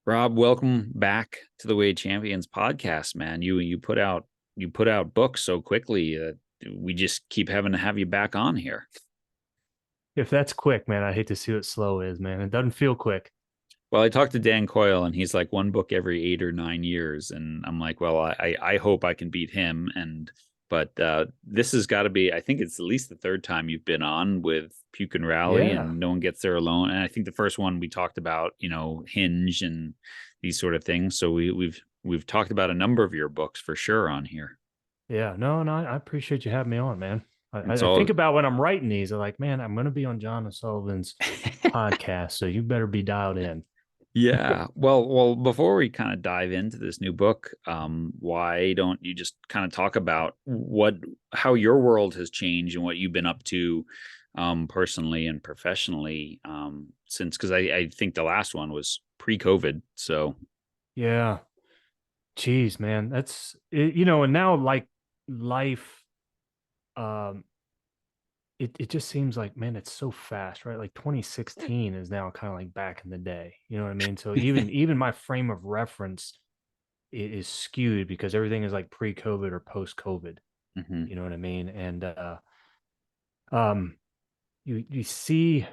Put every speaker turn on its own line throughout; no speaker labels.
Rob, welcome back to the Way Champions podcast, man. You put out books so quickly that we just keep having to have you back on here.
If that's quick, man, I hate to see what slow is, man. It doesn't feel quick.
Well, I talked to Dan Coyle and he's like one book every 8 or 9 years, and I'm like, well, I hope I can beat him. But this has got to be, I think it's at least the third time you've been on with Puke and Rally,
Yeah.
and no one gets there alone. And I think the first one we talked about, Hinge and these sort of things. So we've talked about a number of your books for sure on here.
Yeah. No, I appreciate you having me on, man.
It's
I think
all
about when I'm writing these, I'm like, man, I'm going to be on John O'Sullivan's podcast. So you better be dialed in.
Yeah. Well, before we kind of dive into this new book, why don't you just kind of talk about how your world has changed and what you've been up to, personally and professionally, since, because I think the last one was pre-COVID. So,
Yeah. Jeez, man. That's, and now like life, um, it just seems like, man, it's so fast, right? Like 2016 is now kind of like back in the day. You know what I mean? So even my frame of reference is skewed because everything is like pre-COVID or post-COVID.
mhm.
You know what I mean? And um, you see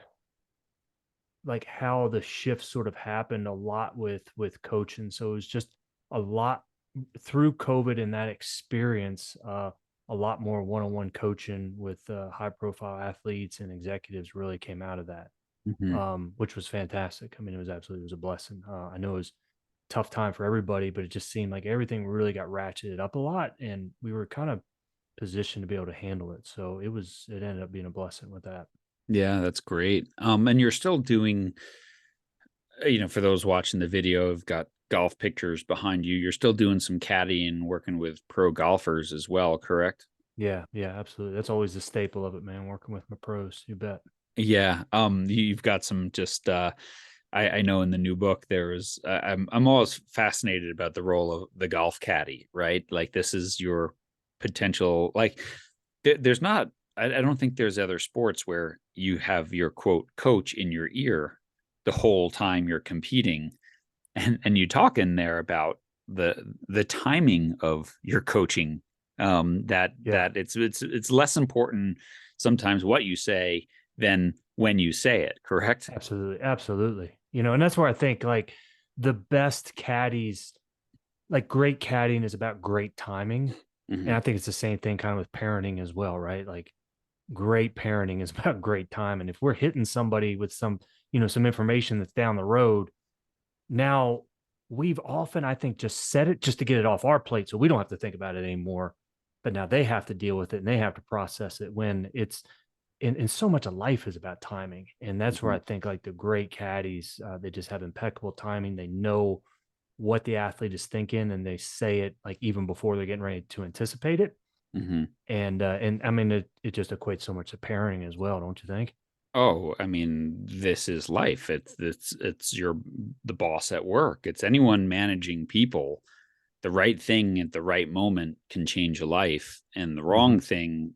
like how the shift sort of happened a lot with coaching. So it was just a lot through COVID and that experience. A lot more one-on-one coaching with high-profile athletes and executives really came out of that,
Mhm.
which was fantastic. I mean, it was a blessing. I know it was a tough time for everybody, but it just seemed like everything really got ratcheted up a lot, and we were kind of positioned to be able to handle it. So it ended up being a blessing with that.
Yeah, that's great. And you're still doing, for those watching the video, I've got golf pictures behind you. You're still doing some caddying, working with pro golfers as well, correct?
Yeah, yeah, absolutely. That's always the staple of it, man. Working with my pros, you bet.
Yeah. You've got some just I know in the new book there is I'm always fascinated about the role of the golf caddy, right? Like this is your potential, like there's not I don't think there's other sports where you have your quote coach in your ear the whole time you're competing, and you talk in there about the timing of your coaching,
Yeah,
that it's less important sometimes what you say than when you say it, correct?
absolutely, absolutely. And that's where I think like the best caddies, like great caddying is about great timing. And
Hmm.
I think it's the same thing kind of with parenting as well, right? Like great parenting is about great time. And if we're hitting somebody with some information that's down the road, now we've often, I think, just said it just to get it off our plate so we don't have to think about it anymore. But now they have to deal with it and they have to process it when it's and so much of life is about timing. And that's where
Hmm.
I think like the great caddies, they just have impeccable timing. They know what the athlete is thinking and they say it like even before they're getting ready to anticipate it.
Hmm.
And I mean, it just equates so much to parenting as well, don't you think?
Oh, I mean, this is life. It's the boss at work. It's anyone managing people. The right thing at the right moment can change a life, and the
Mm-hmm.
wrong thing,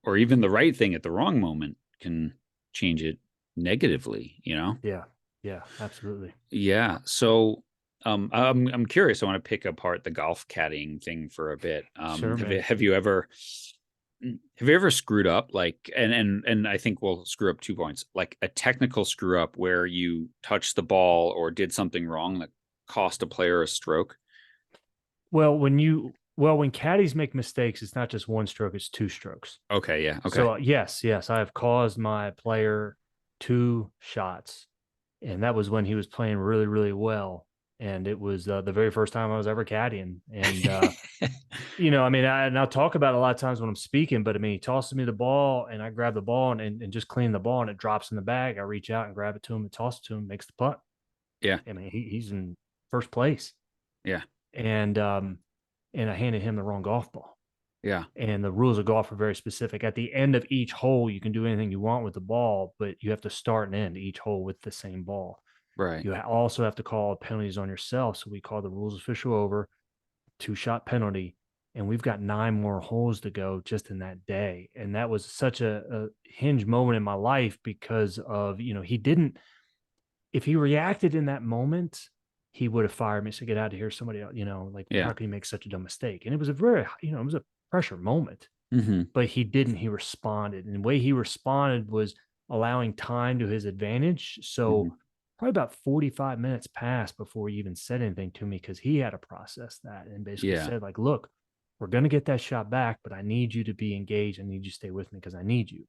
or even the right thing at the wrong moment, can change it negatively, you know?
Yeah. Yeah, absolutely.
Yeah. So, I'm curious. I want to pick apart the golf caddying thing for a bit.
Sure, man.
Have you ever screwed up, like, and I think we'll screw up 2 points, like a technical screw up where you touched the ball or did something wrong that cost a player a stroke?
When caddies make mistakes, it's not just one stroke, it's two strokes.
Okay. Yeah. Okay.
So yes, I have caused my player two shots, and that was when he was playing really, really well. And it was the very first time I was ever caddying. And I mean, and I'll talk about it a lot of times when I'm speaking. But I mean, he tosses me the ball, and I grab the ball and just clean the ball, and it drops in the bag. I reach out and grab it to him and toss it to him, makes the putt.
Yeah.
I mean, he's in first place,
Yeah.
and I handed him the wrong golf ball.
Yeah.
And the rules of golf are very specific. At the end of each hole, you can do anything you want with the ball, but you have to start and end each hole with the same ball.
Right.
You also have to call penalties on yourself. So we call the rules official over, two-shot penalty, and we've got 9 more holes to go just in that day. And that was such a hinge moment in my life because of, he didn't, if he reacted in that moment, he would have fired me. So get out of here. Somebody else, like, how
Yeah.
can you make such a dumb mistake? And it was a very, it was a pressure moment,
Mm-hmm.
but he didn't. He responded. And the way he responded was allowing time to his advantage.
Mm-hmm.
So probably about 45 minutes passed before he even said anything to me, because he had to process that and basically
Yeah.
said, like, look, we're going to get that shot back, but I need you to be engaged. I need you to stay with me because I need you.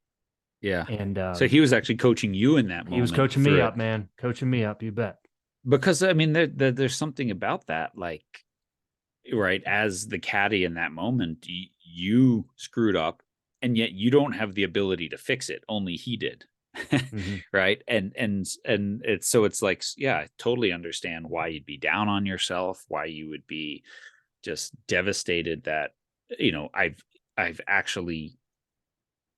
Yeah.
And
So he was actually coaching you in that
he was
moment
coaching me
through it.
up, man, coaching me up. You bet.
Because I mean, there's something about that, like, right, as the caddy in that moment, you screwed up, and yet you don't have the ability to fix it. Only he did.
Mm-hmm.
Right. And it's, so it's like, yeah, I totally understand why you'd be down on yourself, why you would be just devastated that, I've actually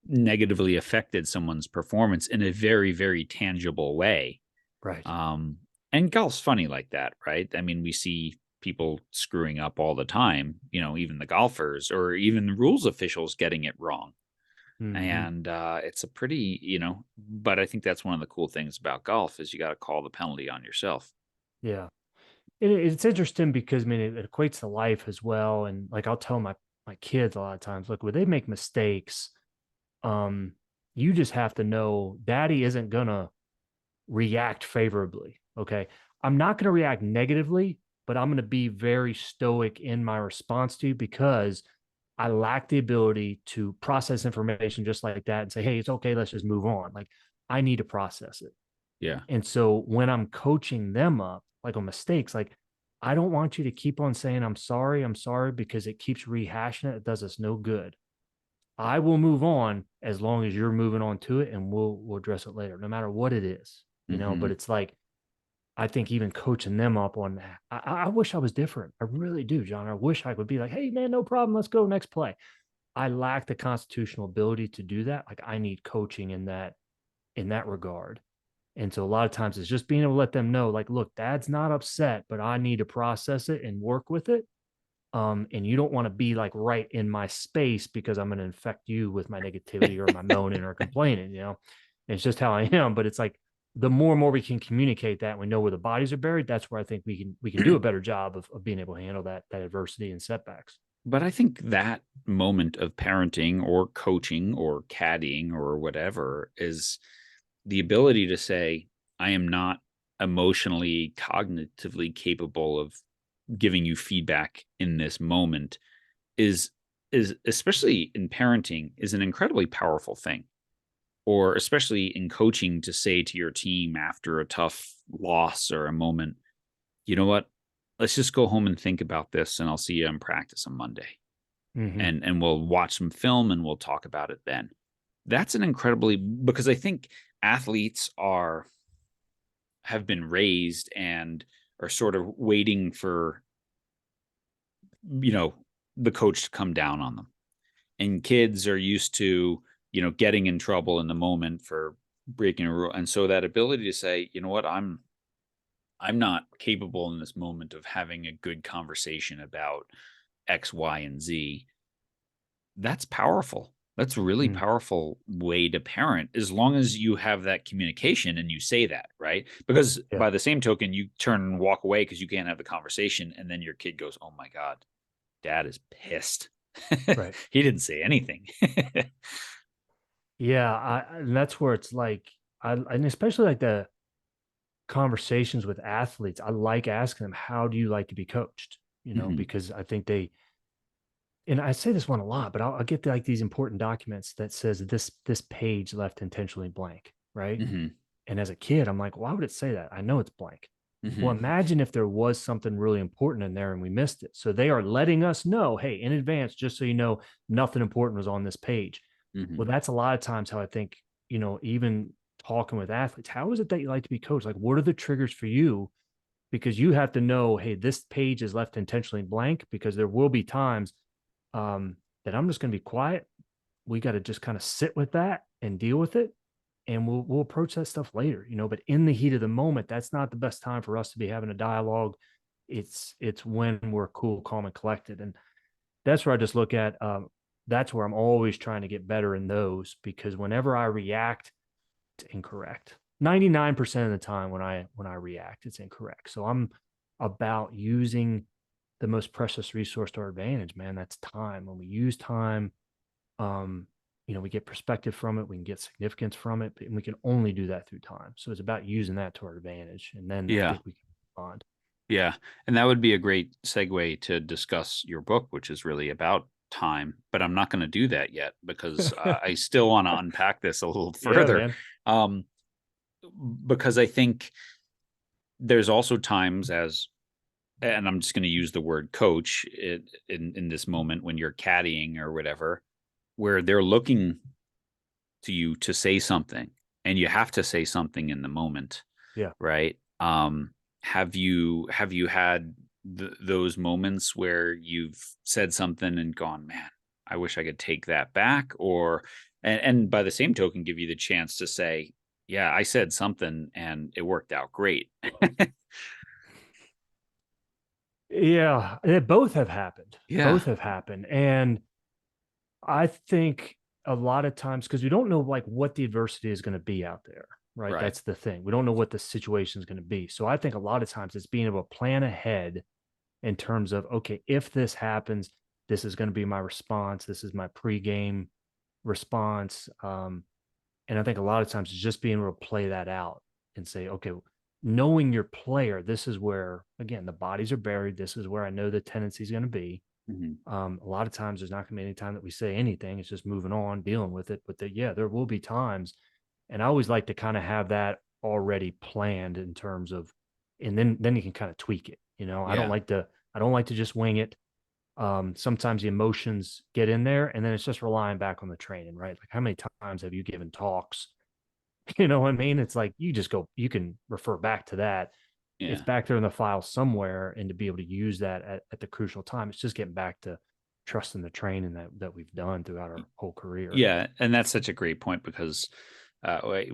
negatively affected someone's performance in a very, very tangible way.
Right.
Um, and golf's funny like that, right? I mean, we see people screwing up all the time, even the golfers or even the rules officials getting it wrong.
Mm-hmm.
And it's a pretty, but I think that's one of the cool things about golf is you got to call the penalty on yourself.
Yeah. It's interesting because, I mean, it equates to life as well. And like, I'll tell my kids a lot of times, look, when they make mistakes, um, you just have to know daddy isn't gonna react favorably. Okay. I'm not gonna react negatively, but I'm gonna be very stoic in my response to you, because I lack the ability to process information just like that and say, hey, it's okay, let's just move on. Like, I need to process it.
Yeah.
And so when I'm coaching them up, like on mistakes, like, I don't want you to keep on saying, I'm sorry, because it keeps rehashing it. It does us no good. I will move on as long as you're moving on to it, and we'll address it later, no matter what it is, but
Hmm.
it's like, I think even coaching them up on that, I wish I was different. I really do, John. I wish I could be like, hey man, no problem. Let's go next play. I lack the constitutional ability to do that. Like, I need coaching in that regard. And so a lot of times it's just being able to let them know, like, look, dad's not upset, but I need to process it and work with it. And you don't want to be like right in my space, because I'm going to infect you with my negativity or my moaning or complaining. It's just how I am. But it's like, the more and more we can communicate that, we know where the bodies are buried. That's where I think we can do a better job of being able to handle that adversity and setbacks.
But I think that moment of parenting or coaching or caddying or whatever is the ability to say, I am not emotionally, cognitively capable of giving you feedback in this moment is especially in parenting is an incredibly powerful thing. Or especially in coaching, to say to your team after a tough loss or a moment, you know what? Let's just go home and think about this, and I'll see you in practice on Monday.
Mm-hmm.
And we'll watch some film and we'll talk about it then. That's an incredibly, because I think athletes have been raised and are sort of waiting for, you know, the coach to come down on them. And kids are used to, getting in trouble in the moment for breaking a rule. And so that ability to say, you know what, I'm not capable in this moment of having a good conversation about X, Y, and Z. That's powerful. That's a really
Mm-hmm.
powerful way to parent, as long as you have that communication and you say that, right? Because
Yeah.
by the same token, you turn and walk away because you can't have the conversation. And then your kid goes, oh my God, dad is pissed.
Right.
He didn't say anything.
Yeah. And that's where it's like, and especially like the conversations with athletes, I like asking them, how do you like to be coached?
Hmm.
Because I think and I say this one a lot, but I'll get like these important documents that says this page left intentionally blank, right?
Hmm.
And as a kid, I'm like, why would it say that? I know it's blank. Well,
Hmm.
imagine if there was something really important in there and we missed it. So they are letting us know, hey, in advance, just so you know, nothing important was on this page.
Hmm.
Well, that's a lot of times how I think, even talking with athletes, how is it that you like to be coached? Like, what are the triggers for you? Because you have to know, hey, this page is left intentionally blank, because there will be times that I'm just going to be quiet. We got to just kind of sit with that and deal with it, and we'll approach that stuff later. But in the heat of the moment, that's not the best time for us to be having a dialogue. It's when we're cool, calm, and collected, and that's where I just look at. That's where I'm always trying to get better in those, because whenever I react, it's incorrect. 99% of the time when I react, it's incorrect. So about using the most precious resource to our advantage, man. That's time. When we use time, we get perspective from it, we can get significance from it, and we can only do that through time. So it's about using that to our advantage. And then I
Yeah.
think we can bond.
Yeah. And that would be a great segue to discuss your book, which is really about time. But I'm not going to do that yet because I still want to unpack this a little
Yeah,
further.
man.
Um, because I think there's also times and I'm just going to use the word coach in this moment when you're caddying or whatever, where they're looking to you to say something and you have to say something in the moment,
Yeah.
right? Have you had those moments where you've said something and gone, man, I wish I could take that back, or and by the same token, give you the chance to say, yeah, I said something and it worked out great.
Yeah. Both have happened.
Yeah,
Both have happened. And I think a lot of times, because we don't know like what the adversity is going to be out there, right?
right.
That's the thing. We don't know what the situation is going to be. So I think a lot of times it's being able to plan ahead in terms of, okay, if this happens, this is going to be my response. This is my pregame response. And I think a lot of times it's just being able to play that out and say, okay, knowing your player, this is where, again, the bodies are buried. This is where I know the tendency is going to be.
Mhm.
A lot of times there's not going to be any time that we say anything. It's just moving on, dealing with it. But yeah, there will be times. And I always like to kind of have that already planned in terms of, and then you can kind of tweak it.
Yeah.
I don't like to just wing it. Sometimes the emotions get in there and then it's just relying back on the training, right? Like how many times have you given talks? You know what I mean? It's like you can refer back to that. It's
Yeah.
back there in the file somewhere, and to be able to use that at the crucial time, it's just getting back to trusting the training that we've done throughout our whole career.
Yeah, and that's such a great point because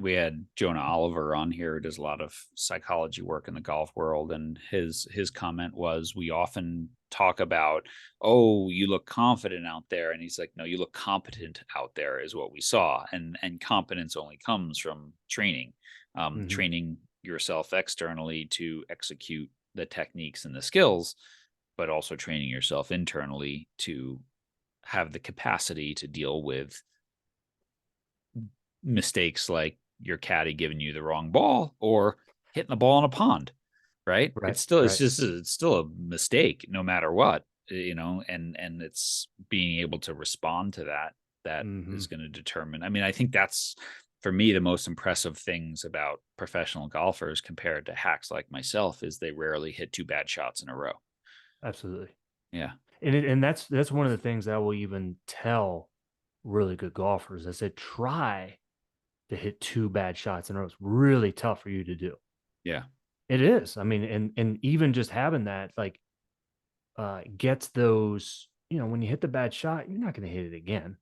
we had Jonah Oliver on here who does a lot of psychology work in the golf world, and his comment was, we often talk about, oh, you look confident out there, and he's like, no, you look competent out there is what we saw, and competence only comes from training,
Mm-hmm.
training yourself externally to execute the techniques and the skills, but also training yourself internally to have the capacity to deal with mistakes like your caddy giving you the wrong ball or hitting the ball in a pond, right?
Right,
It's
right.
just it's still a mistake no matter what, and it's being able to respond to that
Mm-hmm.
is going to determine. I mean, I think that's for me the most impressive things about professional golfers compared to hacks like myself is they rarely hit two bad shots in a row.
Absolutely.
Yeah.
And that's one of the things that I will even tell really good golfers. I said, try to hit two bad shots in a row. It's really tough for you to do.
Yeah.
It is. I mean, and even just having that, like, gets those, when you hit the bad shot, you're not going to hit it again.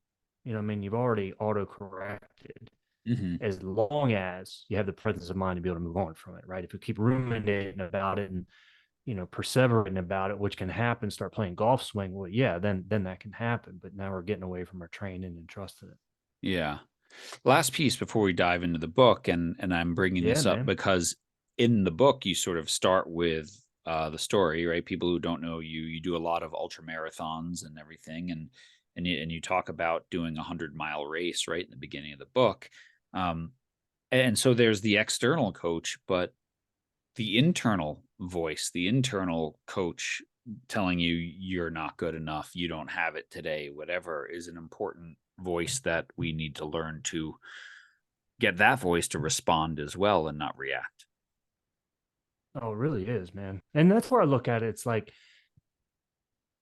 I mean, you've already auto corrected
Hmm.
as long as you have the presence of mind to be able to move on from it, right? If you keep ruminating about it and, perseverating about it, which can happen, start playing golf swing, well, yeah, then that can happen. But now we're getting away from our training and trusting it.
Yeah. Last piece before we dive into the book, and I'm bringing
Yeah,
this up
man.
because in the book you sort of start with the story, right? People who don't know you, you do a lot of ultra marathons and everything, and you talk about doing 100-mile race right in the beginning of the book, um, and so there's the external coach, but the internal voice, the internal coach telling you you're not good enough, you don't have it today, whatever, is an important voice that we need to learn to get that voice to respond as well and not react.
Oh, it really is, man. And that's where I look at it. It's like,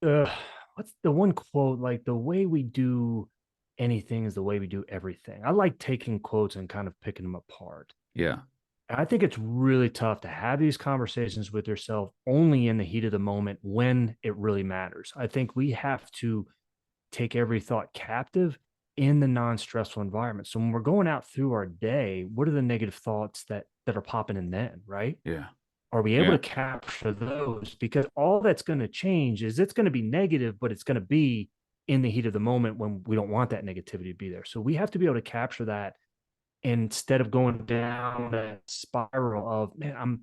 uh, what's the one quote? Like, the way we do anything is the way we do everything. I like taking quotes and kind of picking them apart.
Yeah.
I think it's really tough to have these conversations with yourself only in the heat of the moment when it really matters. I think we have to take every thought captive in the non-stressful environment. So when we're going out through our day, what are the negative thoughts that are popping in then, right?
Yeah.
Are we able
Yeah.
to capture those? Because all that's going to change is it's going to be negative, but it's going to be in the heat of the moment when we don't want that negativity to be there. So we have to be able to capture that instead of going down that spiral of, man,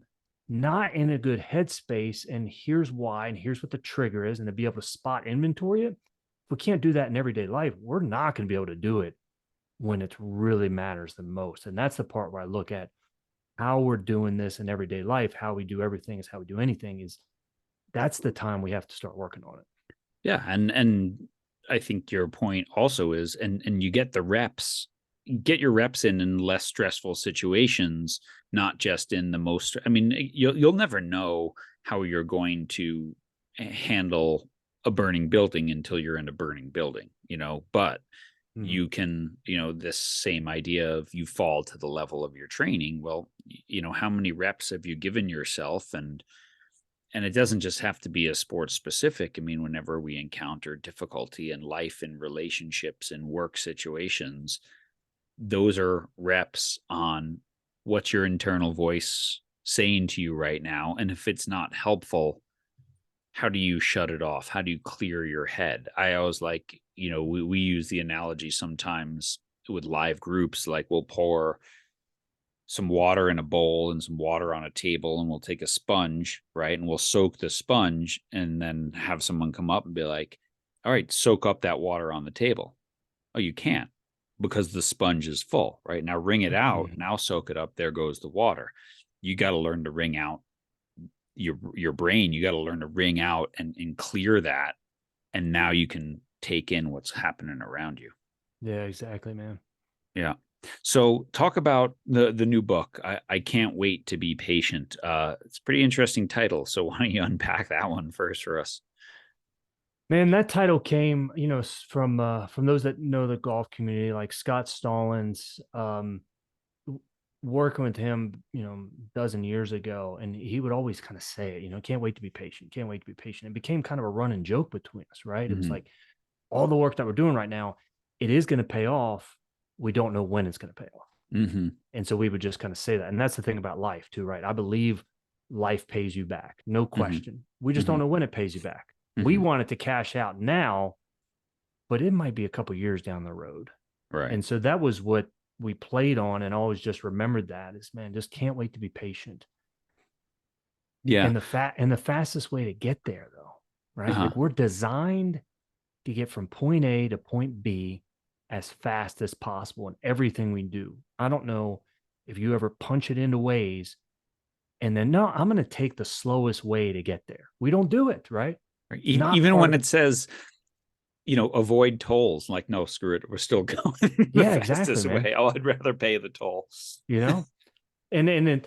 not in a good headspace. And here's why, and here's what the trigger is, and to be able to spot inventory it. If we can't do that in everyday life, we're not going to be able to do it when it really matters the most. And that's the part where I look at how we're doing this in everyday life. How we do everything is how we do anything. Is that's the time we have to start working on it.
Yeah, and I think your point also is, and you get the reps, get your reps in less stressful situations, not just in the most. I mean, you'll never know how you're going to handle a burning building until you're in a burning building, but you can, this same idea of you fall to the level of your training. Well, how many reps have you given yourself? And it doesn't just have to be a sport specific. I mean, whenever we encounter difficulty in life and relationships and work situations, those are reps on what's your internal voice saying to you right now. And if it's not helpful, how do you shut it off? How do you clear your head? I always like, we use the analogy sometimes with live groups, like we'll pour some water in a bowl and some water on a table, and we'll take a sponge, right? And we'll soak the sponge and then have someone come up and be like, all right, soak up that water on the table. Oh, you can't, because the sponge is full, right? Now wring it out. Now soak it up. There goes the water. You got to learn to wring out your brain. You got to learn to wring out and clear that. And now you can take in what's happening around you.
Yeah, exactly, man.
Yeah. So talk about the new book. I can't wait to be patient. It's a pretty interesting title. So why don't you unpack that one first for us?
Man, that title came, from those that know the golf community, like Scott Stallings, working with him, a dozen years ago, and he would always kind of say it, can't wait to be patient, can't wait to be patient. It became kind of a running joke between us, right? Mm-hmm. It was like all the work that we're doing right now, it is going to pay off. We don't know when it's going to pay off.
Mm-hmm.
And so we would just kind of say that. And that's the thing about life too, right? I believe life pays you back. No question. Mm-hmm. We just don't know when it pays you back. Mm-hmm. We want it to cash out now, but it might be a couple years down the road.
Right.
And so that was what we played on, and always just remembered that is, man, just can't wait to be patient.
Yeah.
And the fastest way to get there, though, right? Like we're designed to get from point A to point B as fast as possible in everything we do. I don't know if you ever punch it into ways and then, no, I'm going to take the slowest way to get there. We don't do it, right?
Even when it says, avoid tolls, like, no, screw it, we're still going the fastest way. Oh, I'd rather pay the toll.
And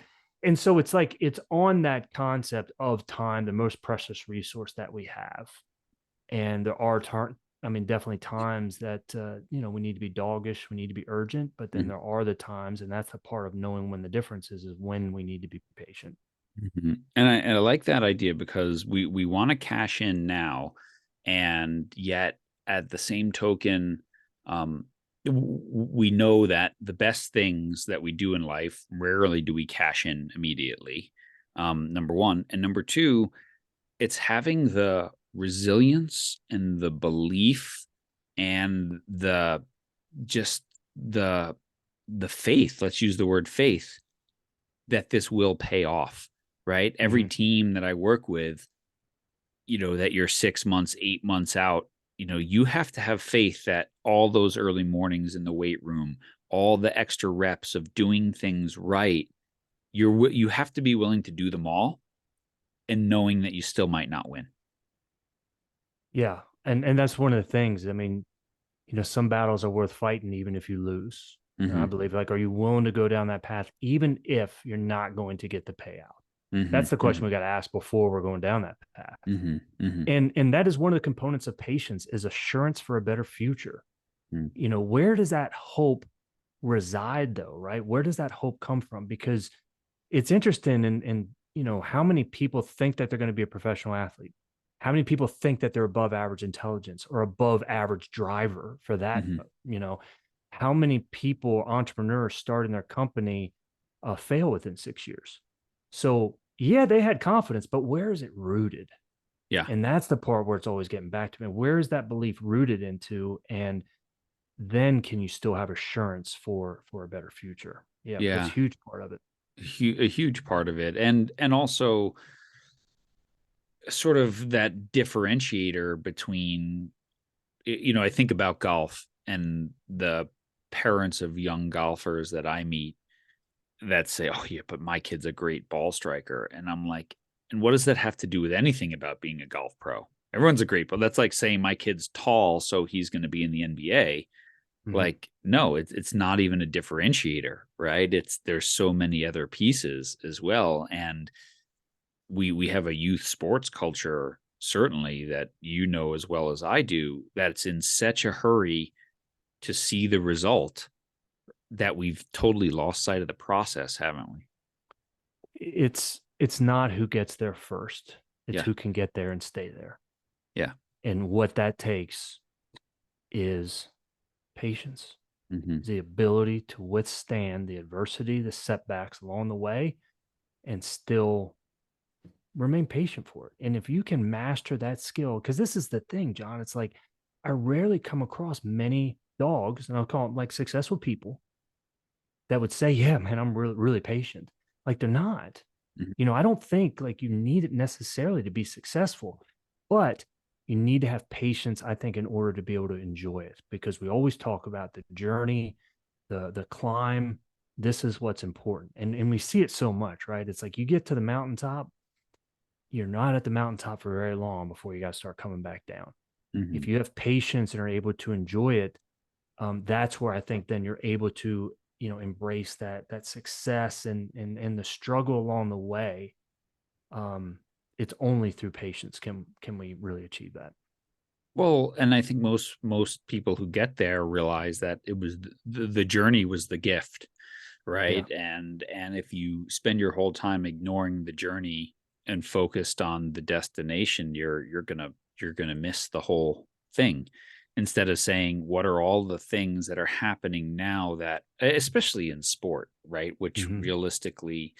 so it's like, it's on that concept of time, the most precious resource that we have. And there are definitely times that, we need to be doggish, we need to be urgent, but then there are the times, and that's the part of knowing when the difference is when we need to be patient.
Mm-hmm. And I like that idea, because we want to cash in now, and yet at the same token, we know that the best things that we do in life, rarely do we cash in immediately. Number one. And number two, it's having the resilience and the belief and the faith, let's use the word faith, that this will pay off, right? Mm-hmm. Every team that I work with, that you're 6 months, 8 months out, you have to have faith that all those early mornings in the weight room, all the extra reps of doing things right, you have to be willing to do them all, and knowing that you still might not win.
Yeah. And that's one of the things. I mean, some battles are worth fighting, even if you lose. Mm-hmm. I believe, like, are you willing to go down that path, even if you're not going to get the payout? Mm-hmm. That's the question we got to ask before we're going down that path. Mm-hmm. And that is one of the components of patience, is assurance for a better future. Mm-hmm. Where does that hope reside, though, right? Where does that hope come from? Because it's interesting in how many people think that they're going to be a professional athlete? How many people think that they're above average intelligence or above average driver for that? Mm-hmm. How many people, entrepreneurs starting their company, fail within 6 years? So yeah, they had confidence, but where is it rooted?
Yeah.
And that's the part where it's always getting back to me. Where is that belief rooted into? And then can you still have assurance for a better future? Yeah. It's a huge part of it.
a huge part of it. And also sort of that differentiator between, I think about golf and the parents of young golfers that I meet that say, "Oh yeah, but my kid's a great ball striker." And I'm like, "And what does that have to do with anything about being a golf pro? Everyone's a great, but that's like saying my kid's tall, so he's going to be in the NBA."
Mhm.
Like, no, it's not even a differentiator, right? There's so many other pieces as well. And we have a youth sports culture, certainly, that as well as I do, that's in such a hurry to see the result that we've totally lost sight of the process, haven't we?
It's not who gets there first. It's
Yeah.
who can get there and stay there.
Yeah.
And what that takes is patience,
Hmm.
the ability to withstand the adversity, the setbacks along the way, and still remain patient for it. And if you can master that skill, because this is the thing, John, it's like I rarely come across many dogs, and I'll call them like successful people that would say, "Yeah, man, I'm really, really patient." Like they're not.
Hmm.
I don't think like you need it necessarily to be successful, but you need to have patience, I think, in order to be able to enjoy it, because we always talk about the journey, the climb. This is what's important. And we see it so much, right? It's like you get to the mountaintop, you're not at the mountaintop for very long before you got to start coming back down. If
Hmm.
you have patience and are able to enjoy it, that's where I think then you're able to, embrace that success and the struggle along the way. um, it's only through patience can we really achieve that.
Well, and I think most people who get there realize that it was the journey was the gift,
Yeah.
right? And if you spend your whole time ignoring the journey and focused on the destination, you're gonna miss the whole thing. Instead of saying, what are all the things that are happening now that, especially in sport, right? Which
Hmm.
realistically,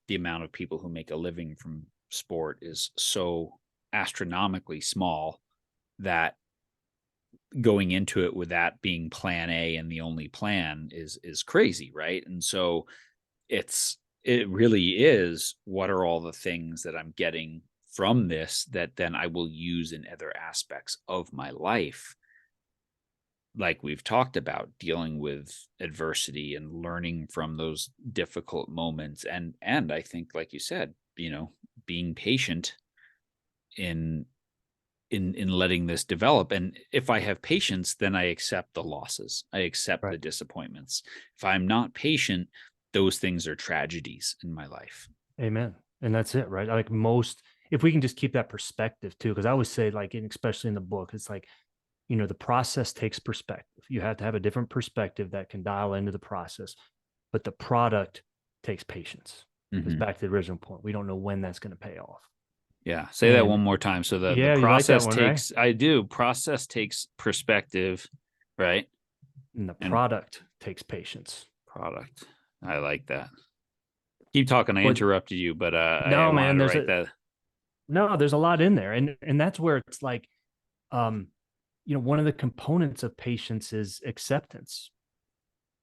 the amount of people who make a living from sport is so astronomically small that going into it with that being plan A and the only plan is crazy, right? And so it really is, what are all the things that I'm getting from this that then I will use in other aspects of my life, like we've talked about, dealing with adversity and learning from those difficult moments. And I think, like you said, being patient in in letting this develop. And if I have patience, then I accept the losses, I accept the
Right.
disappointments. If I'm not patient, those things are tragedies in my life.
Amen. And that's it, right? Like most, if we can just keep that perspective too, because I always say, like, especially in the book, it's like, the process takes perspective. You have to have a different perspective that can dial into the process, but the product takes patience. Because
Hmm.
back to the original point, we don't know when that's going to pay off.
Yeah, say that
And
one more time. So the
yeah, you like that
process
one, right?
takes, I do, process takes perspective, right?
And the
And
product takes patience.
product, I like that. Keep talking, I
But
interrupted you, but I
no,
wanted
man,
to write that.
there's a lot in there. And that's where it's like, um, one of the components of patience is acceptance.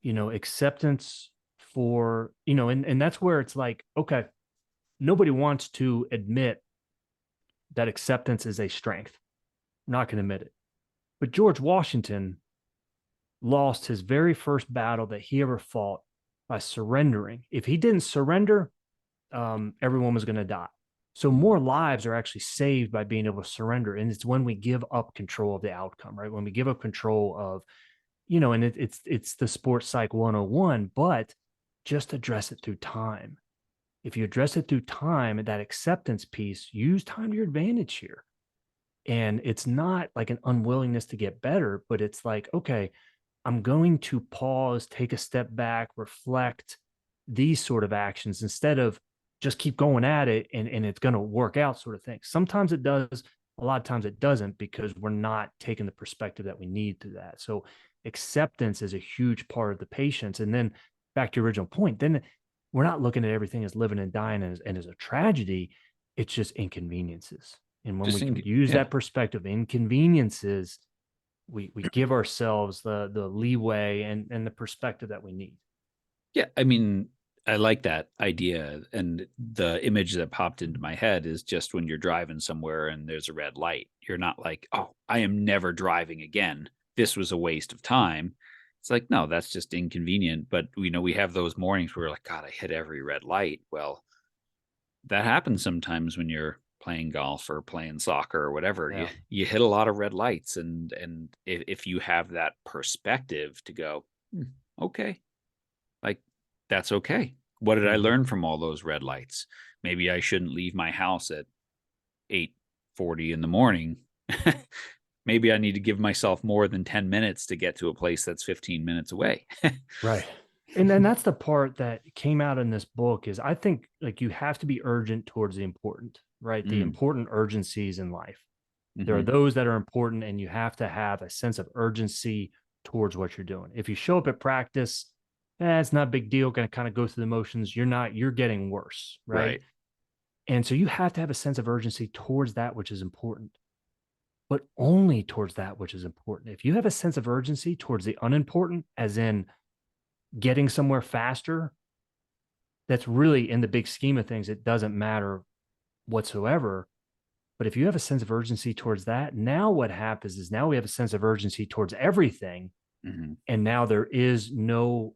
Acceptance for, and that's where it's like, okay, nobody wants to admit that acceptance is a strength. I'm not going to admit it. But George Washington lost his very first battle that he ever fought by surrendering. If he didn't surrender, everyone was going to die. So
Mhm.
more lives are actually saved by being able to surrender. And it's when we give up control of the outcome, right? When we give up control of, and it's the sports psych 101, but just address it through time. If you address it through time, that acceptance piece, use time to your advantage here. And it's not like an unwillingness to get better, but it's like, okay, I'm going to pause, take a step back, reflect, these sort of actions instead of just keep going at it and it's going to work out, sort of thing. Sometimes it does, a lot of times it doesn't, because we're not taking the perspective that we need to that. So acceptance is a huge part of the patience. And then back to your original point, then we're not looking at everything as living and dying and as a tragedy. It's just inconveniences. And when we
Just
can
think,
use
yeah,
that perspective, inconveniences, we give ourselves the leeway and the perspective that we need.
yeah. I mean, I like that idea. And the image that popped into my head is just when you're driving somewhere and there's a red light, you're not like, oh, I am never driving again. This was a waste of time. It's like, no, that's just inconvenient. But we have those mornings where we're like, God, I hit every red light. Well, that happens sometimes when you're playing golf or playing soccer or whatever. You
Yeah.
you hit a lot of red lights, and if you have that perspective to go, "Hmm, okay, like that's okay. What did I
Mhm.
learn from all those red lights? Maybe I shouldn't leave my house at 8:40 in the morning. Maybe I need to give myself more than 10 minutes to get to a place that's 15 minutes away."
Right. And then that's the part that came out in this book is I think like you have to be urgent towards the important, right? The
Mm,
important urgencies in life. There are
mhm,
those that are important, and you have to have a sense of urgency towards what you're doing. If you show up at practice, it's not a big deal, going to kind of go through the motions. You're getting worse, right?
right.
And so you have to have a sense of urgency towards that which is important, but only towards that which is important. If you have a sense of urgency towards the unimportant, as in getting somewhere faster, that's really in the big scheme of things, it doesn't matter whatsoever. But if you have a sense of urgency towards that, now what happens is now we have a sense of urgency towards everything.
Mhm,
And now there's no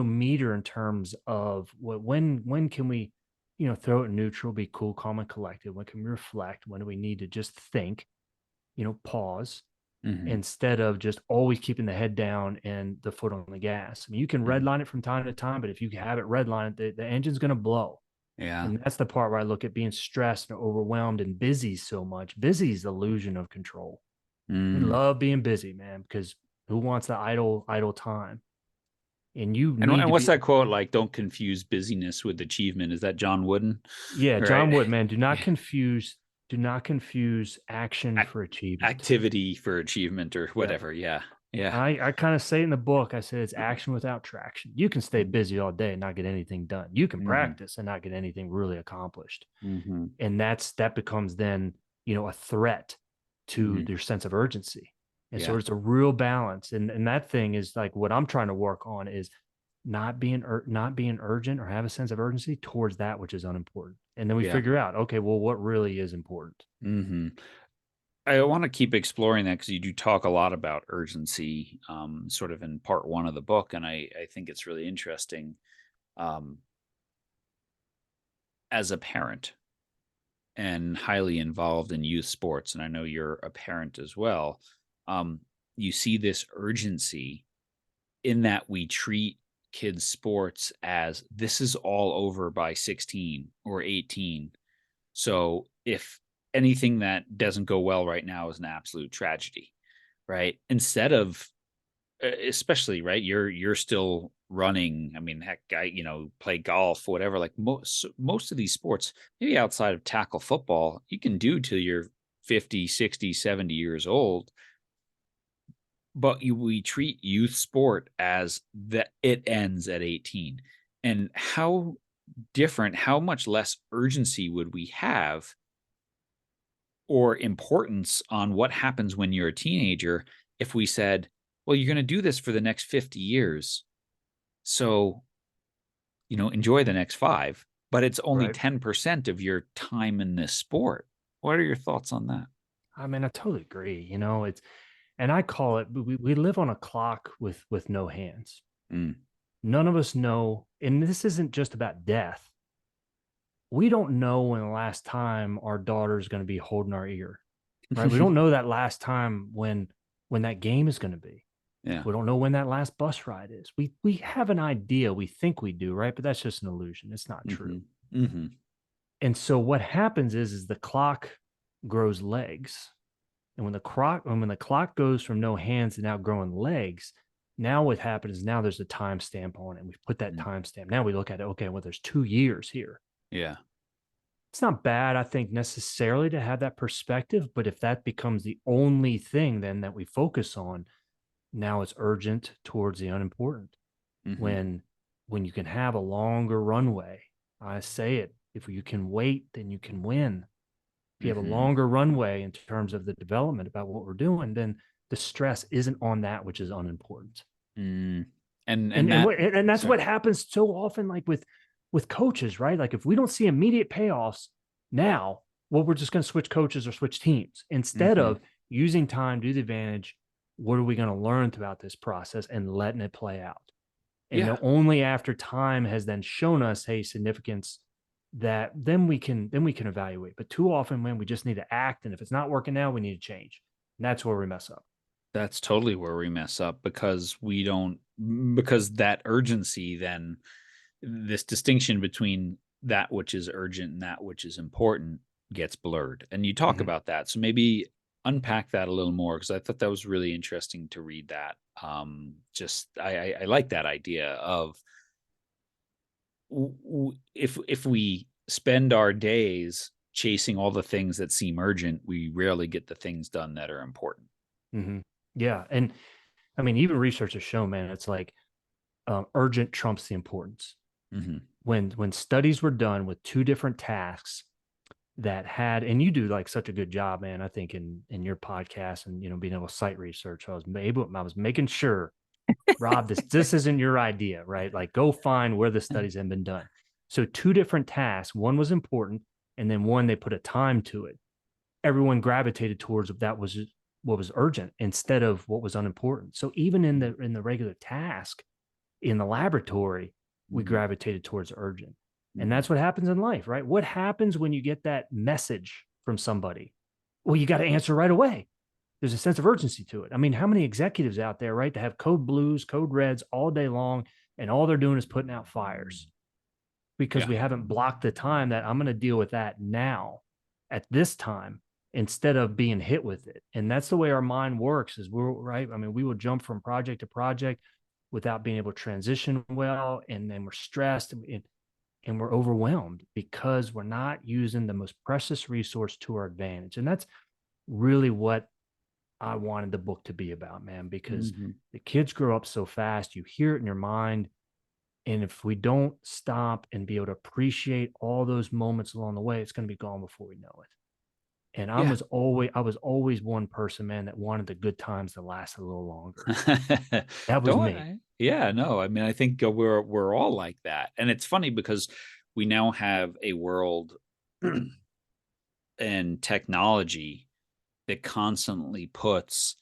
meter in terms of when can we, throw it neutral, be cool, calm, and collected? When can we reflect? When do we need to just think, pause
mhm,
instead of just always keeping the head down and the foot on the gas? I mean, you can
mhm.
redline it from time to time, but if you have it redlined, the engine's going to blow.
Yeah.
And that's the part where I look at being stressed and overwhelmed and busy so much. Busy is the illusion of control. We
Mm.
love being busy, man, because who wants the idle time? And you
And
need to
what's
be,
that quote like? Don't confuse busyness with achievement. Is that John Wooden?
yeah,
Right.
John Wood, man.
Yeah.
Do not confuse action
Ac-
for achievement.
Activity for achievement or
Yeah.
whatever. Yeah. Yeah.
I kind of say in the book, I said it's action without traction. You can stay busy all day and not get anything done. You can
Mm-hmm.
practice and not get anything really accomplished.
Mm-hmm.
And that becomes then, a threat to
Mm-hmm.
their sense of urgency. And so
Yeah.
it's a real balance. And that thing is like what I'm trying to work on is not being urgent or have a sense of urgency towards that which is unimportant. And then we
Yeah.
figure out, okay, well, what really is important?
Mm-hmm. I want to keep exploring that because you do talk a lot about urgency, sort of in part one of the book, and I think it's really interesting. Um, as a parent and highly involved in youth sports, and I know you're a parent as well, um, you see this urgency in that we treat kids' sports as this is all over by 16 or 18. So if anything that doesn't go well right now is an absolute tragedy, right? Instead of especially right, you're still running. I mean, heck, play golf, whatever. Like most of these sports, maybe outside of tackle football, you can do till you're 50, 60, 70 years old. But we treat youth sport as that it ends at 18. And how much less urgency would we have or importance on what happens when you're a teenager if we said, well, you're going to do this for the next 50 years. So, enjoy the next 5, but it's only
Right.
10% of your time in this sport. What are your thoughts on that?
I mean, I totally agree. And I call it, we live on a clock with no hands.
Mm.
None of us know, and this isn't just about death. We don't know when the last time our daughter is going to be holding our ear, right? We don't know that last time when that game is going to be.
Yeah.
We don't know when that last bus ride is. We have an idea. We think we do, right? But that's just an illusion. It's not true.
Mhm. Mhm.
And so what happens is the clock grows legs. And when the clock goes from no hands to now growing legs, now what happens is now there's a timestamp on it. And we've put that
Mm.
timestamp. Now we look at it, okay, well, there's 2 years here.
Yeah.
It's not bad, I think, necessarily to have that perspective, but if that becomes the only thing then that we focus on, now it's urgent towards the unimportant.
Mhm.
When you can have a longer runway, I say it, if you can wait, then you can win. If you have a
Mhm.
longer runway in terms of the development about what we're doing, then the stress isn't on that which is unimportant.
Mm. And
And
that
and that's
sorry.
what happens so often, like with with coaches, right? Like if we don't see immediate payoffs now, well, we're just going to switch coaches or switch teams instead
Mm-hmm.
of using time to the advantage. What are we going to learn throughout this process and letting it play out? And
Yeah,
only after time has then shown us, hey, significance, that then we can evaluate. But too often, man, we just need to act, and if it's not working now, we need to change. And that's where we mess up.
that's totally where we mess up because we don't, because that urgency, then this distinction between that which is urgent and that which is important gets blurred. And you talk
Mm-hmm.
about that. So maybe unpack that a little more because I thought that was really interesting to read that. Just I like that idea of if we spend our days chasing all the things that seem urgent, we rarely get the things done that are important.
Mm-hmm. Yeah, and I mean, even research has shown, man, it's like urgent trumps the importance.
Mm-hmm.
When studies were done with two different tasks that had, and you do like such a good job, man, I think in your podcast and being able to cite research, I was making sure, Rob, this isn't your idea, right? Like go find where the studies have been done. So two different tasks, one was important, and then one they put a time to it. Everyone gravitated towards that was what was urgent instead of what was unimportant. So even in the regular task in the laboratory, we
Mm-hmm.
gravitated towards urgent. And
Mm-hmm.
that's what happens in life, right? What happens when you get that message from somebody? Well, you got to answer right away. There's a sense of urgency to it. I mean, how many executives out there, right, that have code blues, code reds all day long, and all they're doing is putting out fires because
Yeah.
we haven't blocked the time that I'm going to deal with that now at this time instead of being hit with it. And that's the way our mind works is we're right. I mean, we will jump from project to project without being able to transition well. And then we're stressed and we're overwhelmed because we're not using the most precious resource to our advantage. And that's really what I wanted the book to be about, man, because
Mm-hmm.
the kids grow up so fast. You hear it in your mind. And if we don't stop and be able to appreciate all those moments along the way, it's going to be gone before we know it. And
Yeah.
I was always one person, man, that wanted the good times to last a little longer. That was
Don't
me.
I? Yeah, no. I mean, I think we're all like that. And it's funny because we now have a world and technology that constantly puts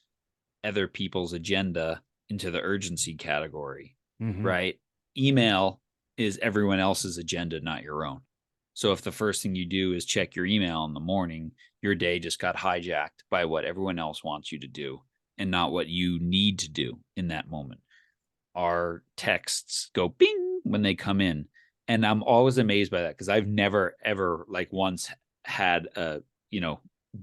other people's agenda into the urgency category,
Mm-hmm.
right? Email is everyone else's agenda, not your own. So if the first thing you do is check your email in the morning, your day just got hijacked by what everyone else wants you to do and not what you need to do in that moment. Our texts go bing when they come in. And I'm always amazed by that because I've never ever like once had a,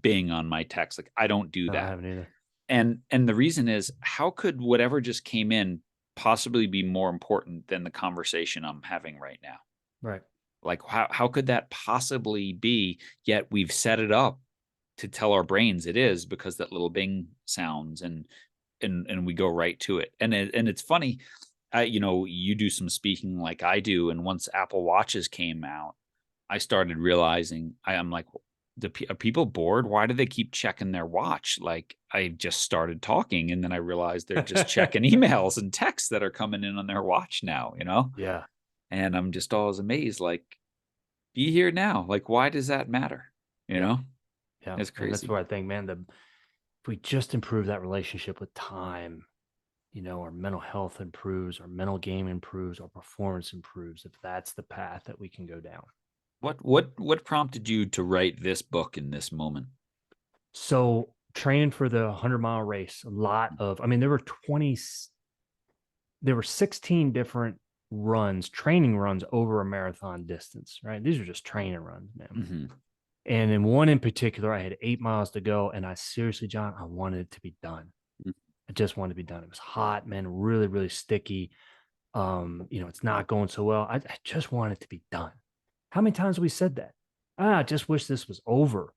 bing on my text. Like I don't do
No, I
that.
haven't either.
And the reason is how could whatever just came in possibly be more important than the conversation I'm having right now?
Right.
Like how could that possibly be? Yet we've set it up to tell our brains it is because that little bing sounds and we go right to it. And it's funny, you do some speaking like I do, and once Apple Watches came out, I started realizing I'm like, are people bored? Why do they keep checking their watch? Like I just started talking, and then I realized they're just checking emails and texts that are coming in on their watch now.
Yeah.
And I'm just always amazed, like, be here now. Like, why does that matter? You
Yeah.
know,
Yeah.
it's
And that's
crazy.
where I think, man, if we just improve that relationship with time, our mental health improves, our mental game improves, our performance improves, if that's the path that we can go down.
What prompted you to write this book in this moment?
So training for the 100-mile race, I mean, there were 16 different training runs over a marathon distance, right? These are just training runs, man.
Mm-hmm.
And in one in particular, I had 8 miles to go. And I seriously, John, I wanted it to be done. I just wanted to be done. It was hot, man, really, really sticky. It's not going so well. I just wanted it to be done. How many times have we said that? I just wish this was over.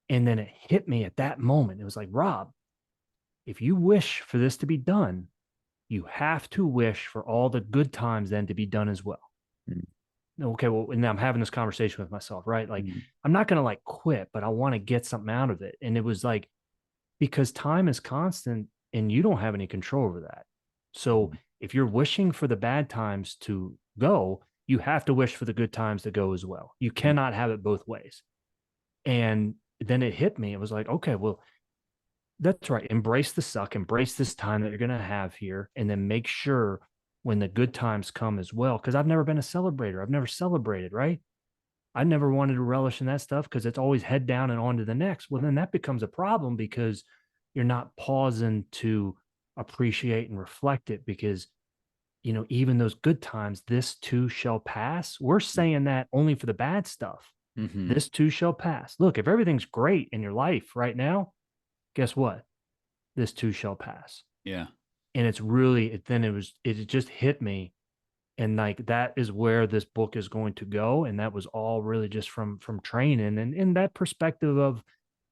And then it hit me at that moment. It was like, Rob, if you wish for this to be done, you have to wish for all the good times then to be done as well. Okay, well, and I'm having this conversation with myself, right? Like,
Mm-hmm.
I'm not going to like quit, but I want to get something out of it. And it was like, because time is constant and you don't have any control over that. So if you're wishing for the bad times to go, You have to wish for the good times to go as well. You cannot have it both ways. And then it hit me. It was like, okay, well, that's right. Embrace the suck, embrace this time that you're going to have here, and then make sure when the good times come as well. Cause I've never been a celebrator. I've never celebrated, right? I never wanted to relish in that stuff because it's always head down and on to the next. Well, then that becomes a problem because you're not pausing to appreciate and reflect it because, even those good times, this too shall pass. We're saying that only for the bad stuff.
Mm-hmm.
This too shall pass. Look, if everything's great in your life right now, guess what? This too shall pass.
Yeah.
And it's really, it just hit me. And like, that is where this book is going to go. And that was all really just from training and in that perspective of,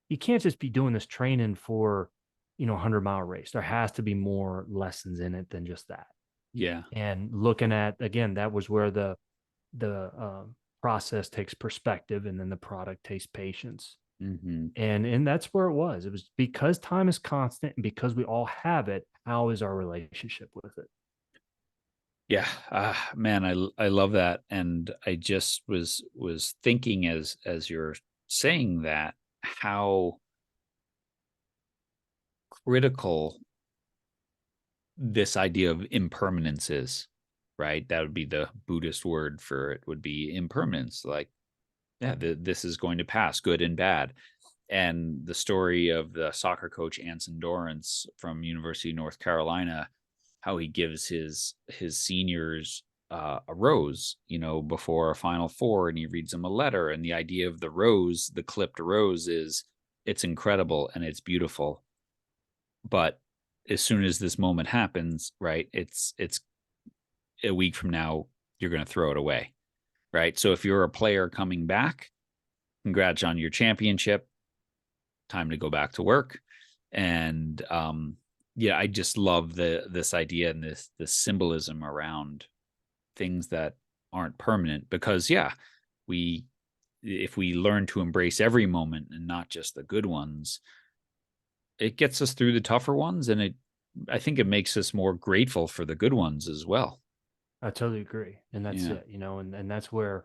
you can't just be doing this training for, 100-mile race. There has to be more lessons in it than just that.
Yeah.
And looking at, again, that was where the process takes perspective, and then the product takes patience.
Mm-hmm.
And that's where it was. It was because time is constant and because we all have it. How is our relationship with it?
Yeah, man, I love that, and I just was thinking as you're saying that, how critical this idea of impermanence is, right? That would be the Buddhist word for it, would be impermanence. Like, yeah, this is going to pass, good and bad. And the story of the soccer coach Anson Dorrance from University of North Carolina, how he gives his seniors a rose, before a Final Four, and he reads them a letter. And the idea of the rose, the clipped rose, is it's incredible and it's beautiful, but as soon as this moment happens, right, it's a week from now, you're going to throw it away, right? So if you're a player coming back, congrats on your championship, time to go back to work. And yeah, I just love this idea and this symbolism around things that aren't permanent, because yeah, if we learn to embrace every moment and not just the good ones, it gets us through the tougher ones, and I think it makes us more grateful for the good ones as well.
I totally agree. And that's
Yeah.
it, and that's where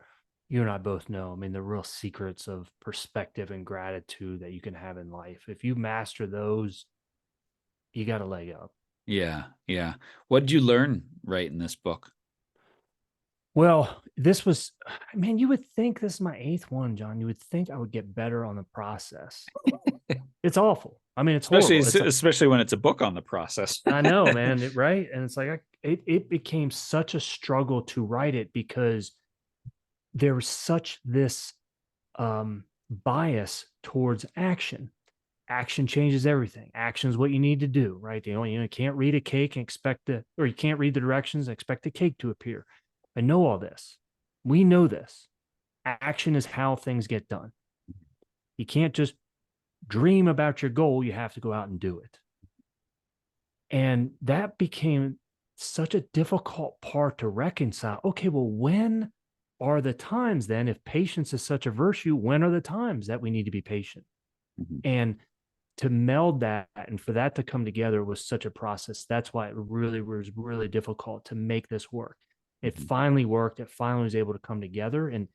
you and I both know. I mean, the real secrets of perspective and gratitude that you can have in life. If you master those, you got a leg up.
Yeah. Yeah. What did you learn right in this book?
Well, this was, man, you would think this is my eighth one, John. You would think I would get better on the process. It's awful. I mean, it's
Especially
horrible. It's like,
especially when it's a book on the process.
I know, man, right? And it's like, it became such a struggle to write it because there was such this bias towards action. Action changes everything. Action is what you need to do, right? You can't read a cake and expect or you can't read the directions and expect a cake to appear. I know all this. We know this. Action is how things get done. You can't just dream about your goal. You have to go out and do it. And that became such a difficult part to reconcile. Okay, well, when are the times then, if patience is such a virtue, when are the times that we need to be patient?
Mm-hmm.
And to meld that and for that to come together was such a process. That's why it really was really difficult to make this work. It
Mm-hmm.
finally worked. It finally was able to come together. And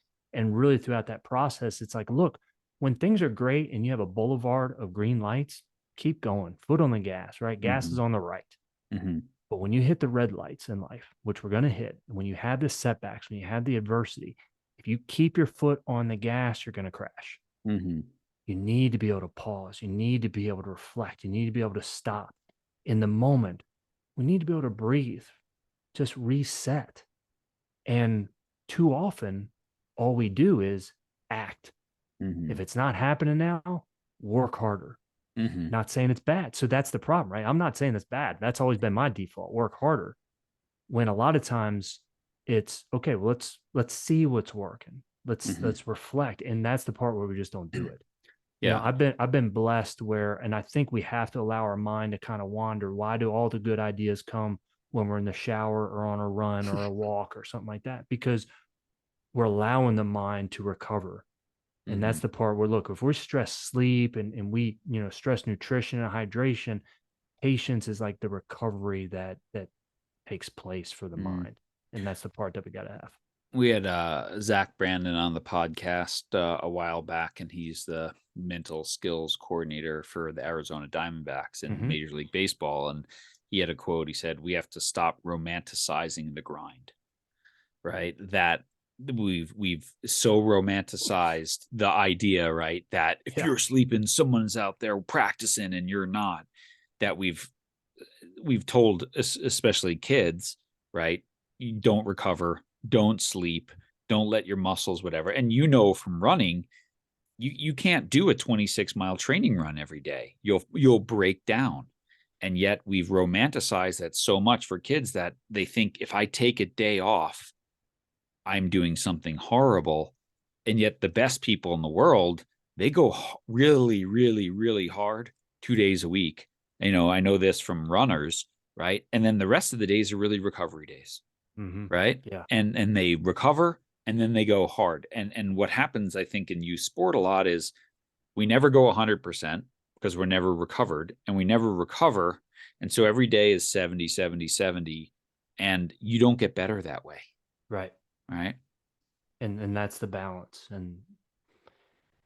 really throughout that process, it's like, look, when things are great and you have a boulevard of green lights, keep going, foot on the gas, right? Gas
Mm-hmm.
is on the right.
Mm-hmm.
But when you hit the red lights in life, which we're going to hit, when you have the setbacks, when you have the adversity, if you keep your foot on the gas, you're going to crash.
Mm-hmm.
You need to be able to pause. You need to be able to reflect. You need to be able to stop in the moment. We need to be able to breathe, just reset. And too often, all we do is act.
Mm-hmm.
If it's not happening now, work harder.
Mm-hmm.
Not saying it's bad. So that's the problem, right? I'm not saying it's bad. That's always been my default. Work harder. When a lot of times it's okay, well, let's see what's working. Let's reflect. And that's the part where we just don't do it.
Yeah.
I've been blessed where, and I think we have to allow our mind to kind of wander. Why do all the good ideas come when we're in the shower or on a run or a walk or something like that? Because we're allowing the mind to recover. And that's the part where, look, if we're stressed sleep and we, stress nutrition and hydration, patience is like the recovery that takes place for the
Mm-hmm.
mind. And that's the part that we got to have.
We had Zach Brandon on the podcast a while back, and he's the mental skills coordinator for the Arizona Diamondbacks in
Mm-hmm.
Major League Baseball. And he had a quote. He said, "We have to stop romanticizing the grind." Right? That we've so romanticized the idea, right? That if
Yeah.
you're sleeping, someone's out there practicing and you're not. That we've told, especially kids, right? You don't recover, don't sleep, don't let your muscles, whatever. And from running, you can't do a 26-mile training run every day. You'll break down. And yet we've romanticized that so much for kids that they think if I take a day off, I'm doing something horrible. And yet the best people in the world, they go really, really, really hard 2 days a week. I know this from runners, right? And then the rest of the days are really recovery days,
Mm-hmm.
right?
Yeah.
And they recover and then they go hard. And what happens, I think, in youth sport a lot is we never go 100% because we're never recovered and we never recover. And so every day is 70, 70, 70, and you don't get better that way,
Right.
right?
And that's the balance. And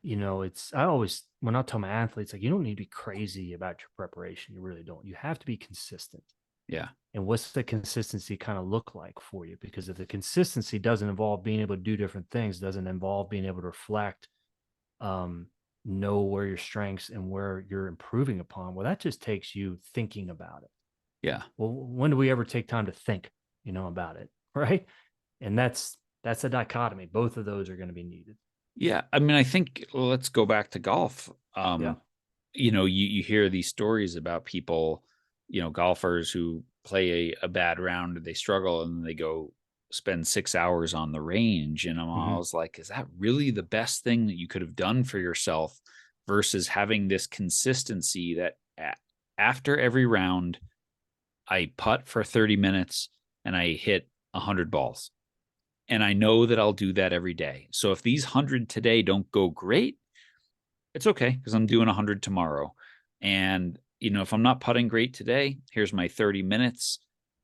it's I always when I tell my athletes, like, you don't need to be crazy about your preparation. You really don't. You have to be consistent.
Yeah.
And what's the consistency kind of look like for you? Because if the consistency doesn't involve being able to do different things, doesn't involve being able to reflect, um, know where your strengths and where you're improving upon, well, that just takes you thinking about it.
Yeah.
Well, when do we ever take time to think, about it? Right. And that's a dichotomy. Both of those are going to be needed.
Yeah. I mean, I think let's go back to golf.
Yeah.
You hear these stories about people, golfers who play a bad round, they struggle, and they go spend 6 hours on the range. And I'm
Mm-hmm.
always like, is that really the best thing that you could have done for yourself versus having this consistency that after every round, I putt for 30 minutes and I hit 100 balls. And I know that I'll do that every day. So if these 100 today don't go great, it's okay because I'm doing 100 tomorrow. And, if I'm not putting great today, here's my 30 minutes.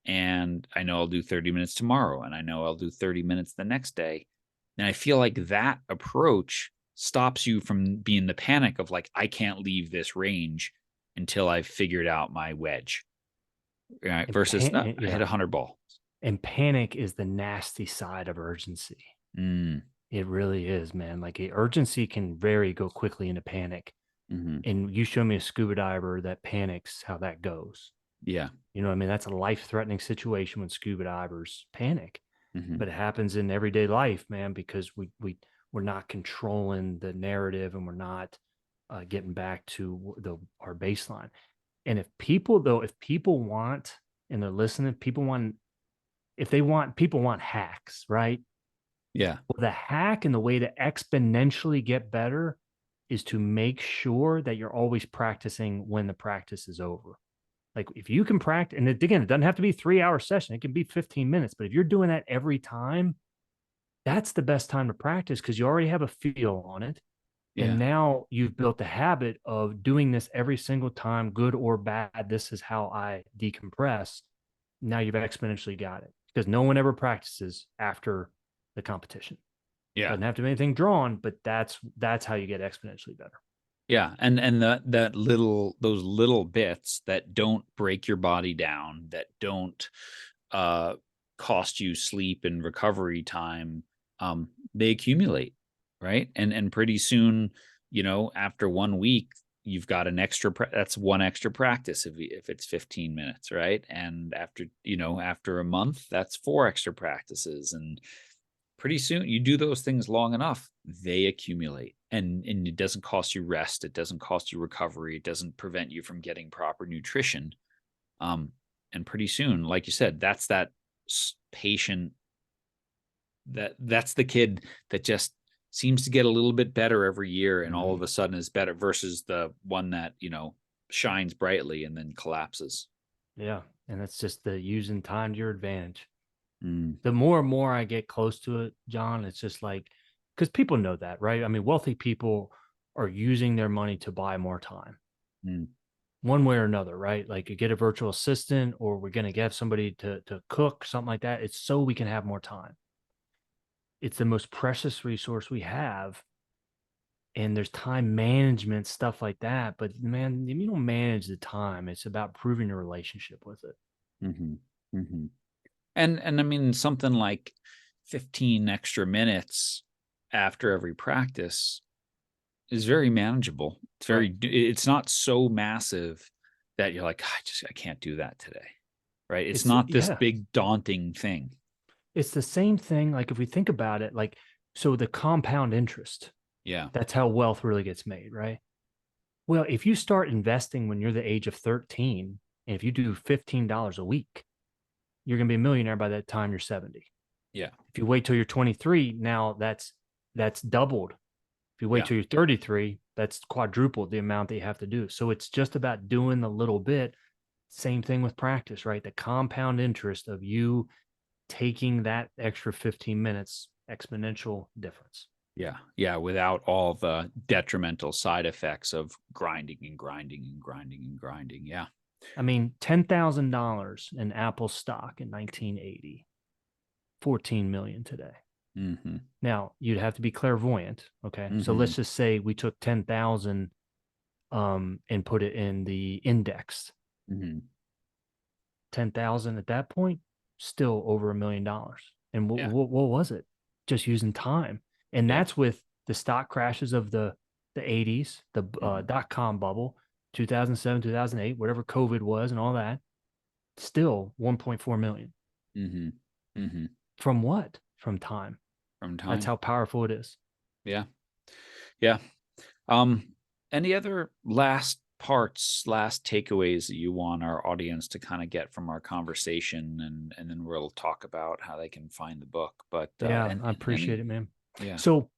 And I know I'll do 30 minutes tomorrow. And I know I'll do 30 minutes the next day. And I feel like that approach stops you from being the panic of like, I can't leave this range until I've figured out my wedge. Right. Versus, no, I hit
Yeah.
100 ball.
And panic is the nasty side of urgency.
Mm,
It really is, man. Like, urgency can very go quickly into panic.
hmm.
And you show me a scuba diver that panics, how that goes.
Yeah.
You know what I mean? That's a life-threatening situation when scuba divers panic.
Hmm.
But it happens in everyday life, man, because we're not controlling the narrative, and we're not getting back to our baseline. And if people want, and they're listening, people want hacks, right?
Yeah.
Well, the hack and the way to exponentially get better is to make sure that you're always practicing when the practice is over. Like, if you can practice, and again, it doesn't have to be a 3 hour session, it can be 15 minutes, but if you're doing that every time, that's the best time to practice because you already have a feel on it. And
Yeah.
now you've built the habit of doing this every single time, good or bad. This is how I decompress. Now you've exponentially got it because no one ever practices after the competition.
Yeah.
Doesn't have to be anything drawn, but that's how you get exponentially better.
Yeah. And those little bits that don't break your body down, that don't uh cost you sleep and recovery time, they accumulate, right? And pretty soon, after 1 week, you've got that's one extra practice if it's 15 minutes, right? And after a month, that's four extra practices. And pretty soon you do those things long enough, they accumulate, and it doesn't cost you rest, it doesn't cost you recovery, it doesn't prevent you from getting proper nutrition. And pretty soon, like you said, that's that patient, that's the kid that just seems to get a little bit better every year and all
Mm-hmm.
of a sudden is better versus the one that shines brightly and then collapses.
Yeah. And that's just the using time to your advantage.
Mm,
The more and more I get close to it, John, it's just like, because people know that, right? I mean, wealthy people are using their money to buy more time,
mm,
one way or another, right? Like, you get a virtual assistant, or we're going to get somebody to cook, something like that. It's so we can have more time. it's the most precious resource we have. And there's time management, stuff like that. But man, you don't manage the time. It's about proving your relationship with it.
Mm-hmm. Mm-hmm. And I mean, something like 15 extra minutes after every practice is very manageable.
Right.
It's not so massive that you're like, I can't do that today. Right. It's not this
Yeah.
big daunting thing.
It's the same thing. Like if we think about it, like, so the compound interest,
Yeah.
that's how wealth really gets made, right? Well, if you start investing when you're the age of 13, and if you do $15 a week, you're going to be a millionaire by that time you're 70.
Yeah.
If you wait till you're 23, now that's doubled. If you wait
Yeah.
till you're 33, that's quadrupled the amount that you have to do. So it's just about doing the little bit. Same thing with practice, right? The compound interest of you taking that extra 15 minutes, exponential difference.
Yeah. Yeah. Without all the detrimental side effects of grinding and grinding and grinding and grinding. Yeah.
I mean, $10,000 in Apple stock in 1980, 14 million today.
Mm-hmm.
Now, you'd have to be clairvoyant. Okay. So
Mm-hmm.
let's just say we took 10,000 and put it in the index.
Mm-hmm.
10,000 at that point, still over $1 million. And
Yeah.
what was it? Just using time. And
Yeah.
that's with the stock crashes of the 80s, the .com bubble, 2007, 2008, whatever COVID was and all that. Still 1.4 million.
Mm-hmm. Mm-hmm.
From what? From time.
From
That's
time.
how powerful it is.
Yeah. Yeah. Um, any other last takeaways that you want our audience to kind of get from our conversation, and then we'll talk about how they can find the book. But
Yeah,
and
I appreciate it, man.
yeah.
So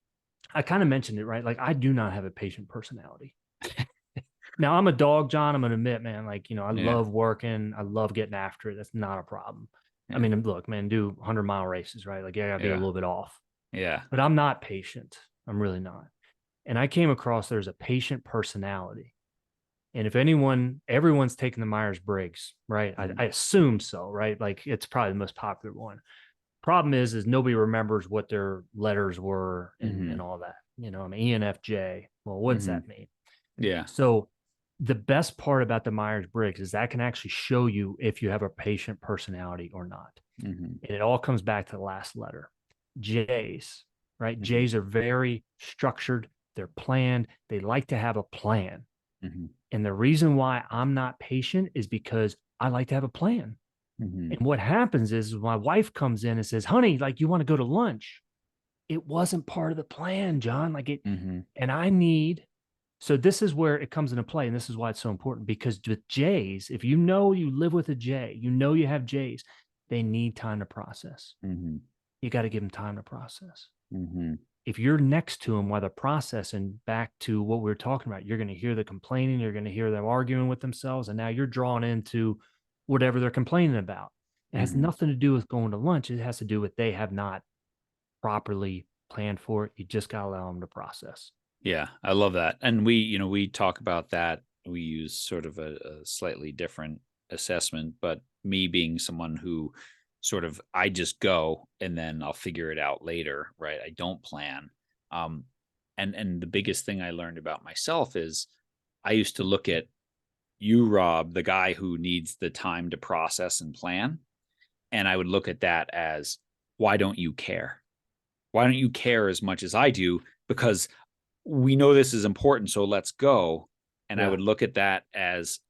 I kind of mentioned it, right? Like I do not have a patient personality. Now I'm a dog, John. I'm gonna admit, man, like, I
Yeah.
love working. I love getting after it. That's not a problem. I
Yeah.
mean, look, man, do 100-mile races, right? Like, yeah, I gotta be a
Yeah.
little bit off,
Yeah.
but I'm not patient. I'm really not. And I came across there's a patient personality. And if everyone's taken the Myers-Briggs, right? I assume so, right? Like it's probably the most popular one. Problem is nobody remembers what their letters were and all that. I mean, ENFJ. Well, what's that mean?
Yeah.
So the best part about the Myers-Briggs is that can actually show you if you have a patient personality or not.
Mm-hmm.
And it all comes back to the last letter. J's, right?
Mm-hmm.
J's are very structured. They're planned. They like to have a plan.
Mm-hmm.
And the reason why I'm not patient is because I like to have a plan.
Mm-hmm.
And what happens is my wife comes in and says, honey, like you want to go to lunch. It wasn't part of the plan, John. And I need, so this is where it comes into play. And this is why it's so important, because with J's, if you live with a J, you have J's, they need time to process.
Mm-hmm.
You got to give them time to process.
Mm-hmm.
If you're next to them while they're processing, back to what we were talking about, you're going to hear the complaining, you're going to hear them arguing with themselves, and now you're drawn into whatever they're complaining about. It has nothing to do with going to lunch. It has to do with they have not properly planned for it. You just got to allow them to process.
Yeah, I love that. And we talk about that. We use sort of a slightly different assessment, but me being someone who sort of, I just go and then I'll figure it out later, right? I don't plan. And the biggest thing I learned about myself is I used to look at you, Rob, the guy who needs the time to process and plan. And I would look at that as, why don't you care? Why don't you care as much as I do? Because we know this is important, so let's go. And I would look at that as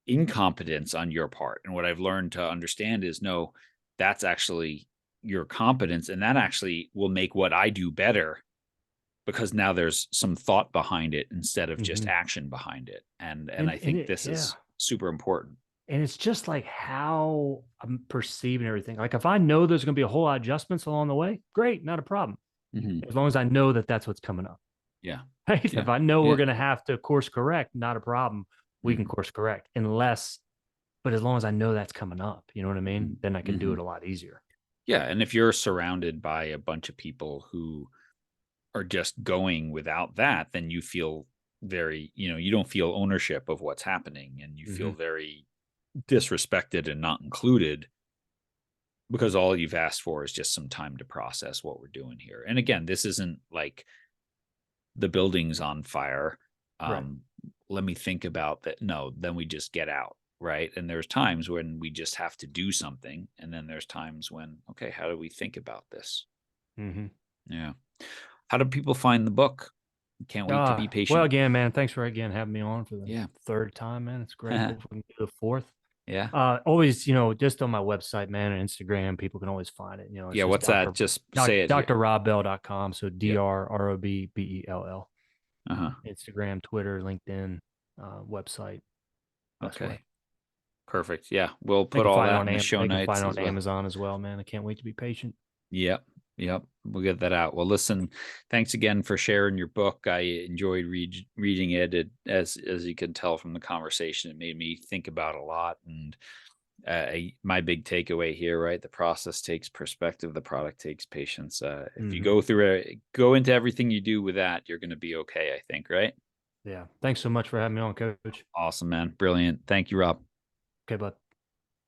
incompetence on your part. And what I've learned to understand is, no, that's actually your competence, and that actually will make what I do better, because now there's some thought behind it instead of just action behind it. And I think this is super important.
And it's just like how I'm perceiving everything. Like if I know there's going to be a whole lot of adjustments along the way, great, not a problem. As long as I know that that's what's coming up.
Yeah.
Right.
Yeah.
If I know we're going to have to course correct, not a problem. We can course correct but as long as I know that's coming up, you know what I mean? Then I can do it a lot easier.
Yeah. And if you're surrounded by a bunch of people who are just going without that, then you feel very, you don't feel ownership of what's happening, and you feel very disrespected and not included. because all you've asked for is just some time to process what we're doing here. And again, this isn't like the building's on fire.
Right.
Let me think about that. No, then we just get out. Right. And there's times when we just have to do something. And then there's times when, okay, how do we think about this?
Mm-hmm.
Yeah. How do people find the book? Can't wait to be
Well,
patient.
again, man, thanks for again having me on for the
Yeah.
third time, man. It's great. Hopefully we can do the fourth.
Yeah.
Always, just on my website, man, and Instagram, people can always find it. It's
Yeah.
just
What's that? Just say it.
drrobbell.com. So
Yep.
DRROBBELL.
Uh-huh.
Instagram, Twitter, LinkedIn, website. Best
Okay.
way.
Perfect. Yeah. We'll
They
put
can
all
find it
that
on
in the show
they can
notes
find it
as
on
well.
Amazon as well, man. I can't wait to be patient.
Yep. Yep. We'll get that out. Well, listen, thanks again for sharing your book. I enjoyed reading it. As you can tell from the conversation, it made me think about a lot. And my big takeaway here, right? The process takes perspective. The product takes patience. If you go into everything you do with that, you're going to be okay, I think, right?
Yeah. Thanks so much for having me on, Coach.
Awesome, man. Brilliant. Thank you, Rob.
Okay, bud.